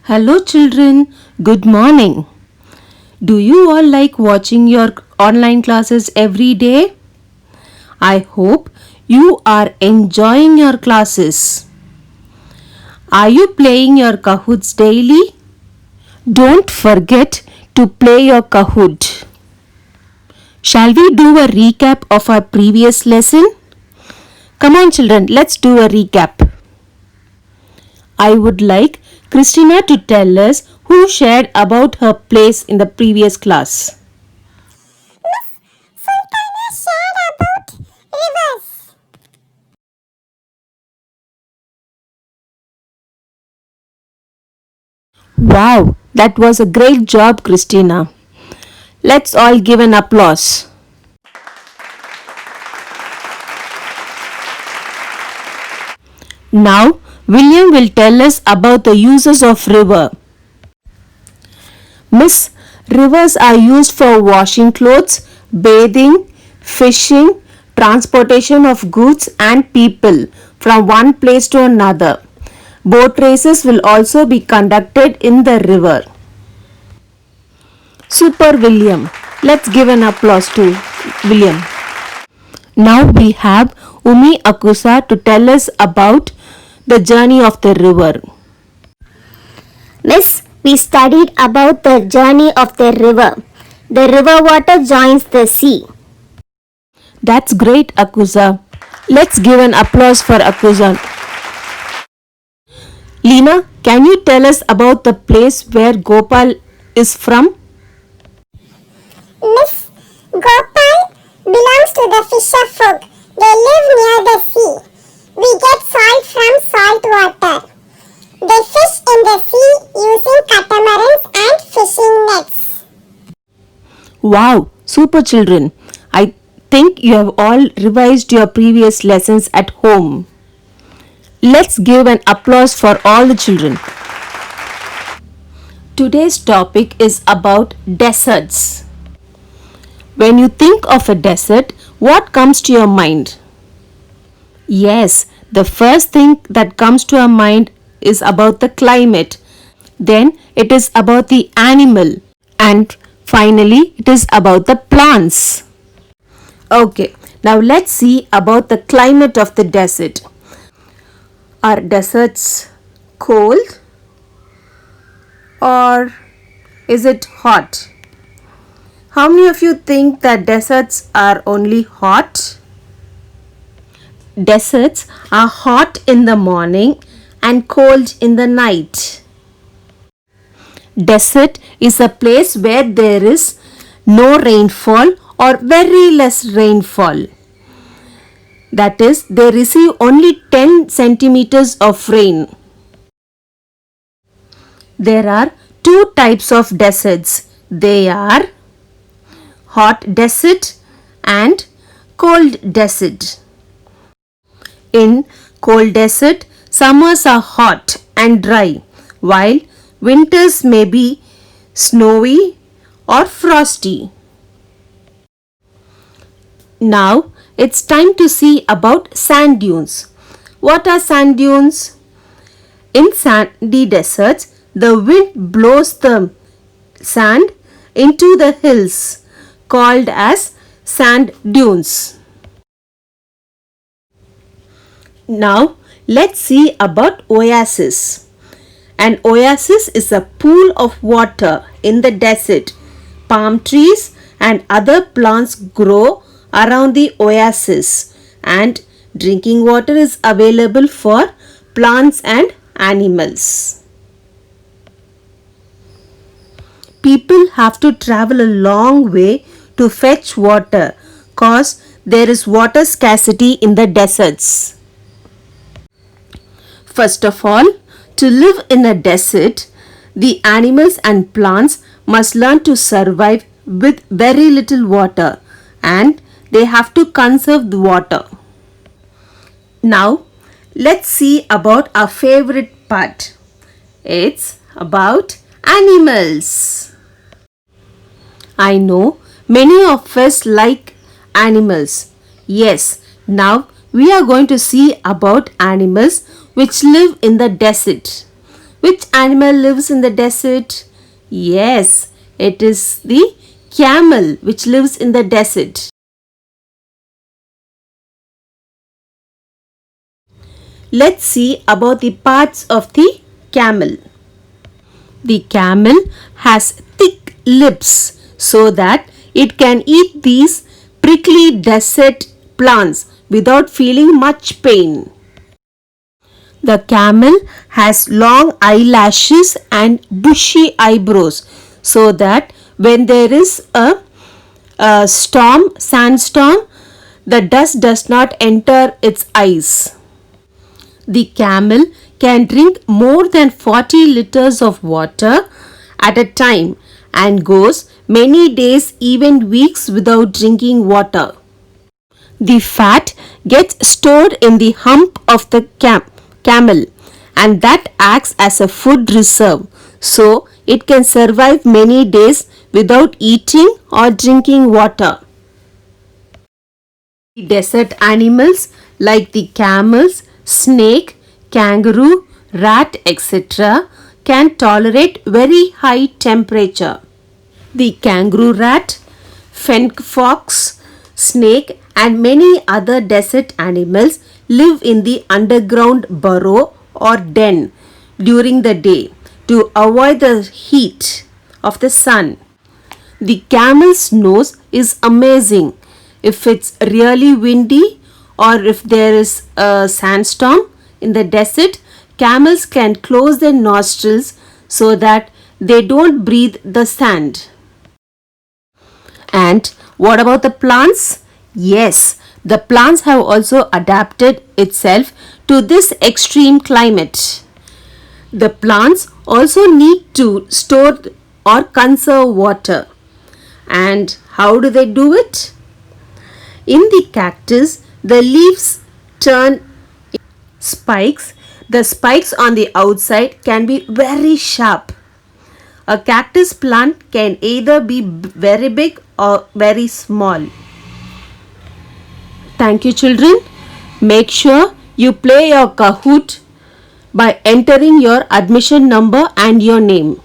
Hello, children. Good morning. Do you all like watching your online classes every day? I hope you are enjoying your classes. Are you playing your Kahoots daily? Don't forget to play your Kahoot. Shall we do a recap of our previous lesson? Come on, children, let's do a recap. I would like Christina to tell us who shared about her place in the previous class. Sultana shared about rivers. Wow, that was a great job, Christina. Let's all give an applause. Now, William will tell us about the uses of river. Miss, rivers are used for washing clothes, bathing, fishing, transportation of goods and people from one place to another. Boat races will also be conducted in the river. Super William. Let's give an applause to William. Now we have Umi Akusa to tell us about the journey of the river. Miss, we studied about the journey of the river. The river water joins the sea. That's great, Akusa. Let's give an applause for Akusa. Leena, can you tell us about the place where Gopal is from? Miss, Gopal belongs to the fisher folk. They live near the sea. We get salt from salt water. They fish in the sea using catamarans and fishing nets. Wow, super children. I think you have all revised your previous lessons at home. Let's give an applause for all the children. Today's topic is about deserts. When you think of a desert, what comes to your mind? Yes, the first thing that comes to our mind is about the climate. Then it is about the animal. And finally, it is about the plants. Okay, now let's see about the climate of the desert. Are deserts cold or is it hot? How many of you think that deserts are only hot? Deserts are hot in the morning and cold in the night. Desert is a place where there is no rainfall or very less rainfall. That is, they receive only 10 centimeters of rain. There are two types of deserts. They are hot desert and cold desert. In cold desert, summers are hot and dry, while winters may be snowy or frosty. Now, it's time to see about sand dunes. What are sand dunes? In sandy deserts, the wind blows the sand into the hills called as sand dunes. Now, let's see about oasis. An oasis is a pool of water in the desert. Palm trees and other plants grow around the oasis and drinking water is available for plants and animals. People have to travel a long way to fetch water cause there is water scarcity in the deserts. First of all, to live in a desert, the animals and plants must learn to survive with very little water and they have to conserve the water. Now, let's see about our favorite part. It's about animals. I know many of us like animals. Yes, now we are going to see about animals which live in the desert. Which animal lives in the desert? Yes, it is the camel which lives in the desert. Let's see about the parts of the camel. The camel has thick lips so that it can eat these prickly desert plants without feeling much pain. The camel has long eyelashes and bushy eyebrows so that when there is a sandstorm, the dust does not enter its eyes. The camel can drink more than 40 liters of water at a time and goes many days, even weeks without drinking water. The fat gets stored in the hump of the camel and that acts as a food reserve, so it can survive many days without eating or drinking water. The desert animals like the camels, snake, kangaroo, rat, etc. can tolerate very high temperature. The kangaroo rat, fennec fox, snake and many other desert animals live in the underground burrow or den during the day to avoid the heat of the sun. The camel's nose is amazing. If it's really windy or if there is a sandstorm in the desert, camels can close their nostrils so that they don't breathe the sand. And what about the plants? Yes, the plants have also adapted itself to this extreme climate. The plants also need to store or conserve water. And how do they do it? In the cactus, the leaves turn spikes. The spikes on the outside can be very sharp. A cactus plant can either be very big or very small. Thank you, children. Make sure you play your Kahoot by entering your admission number and your name.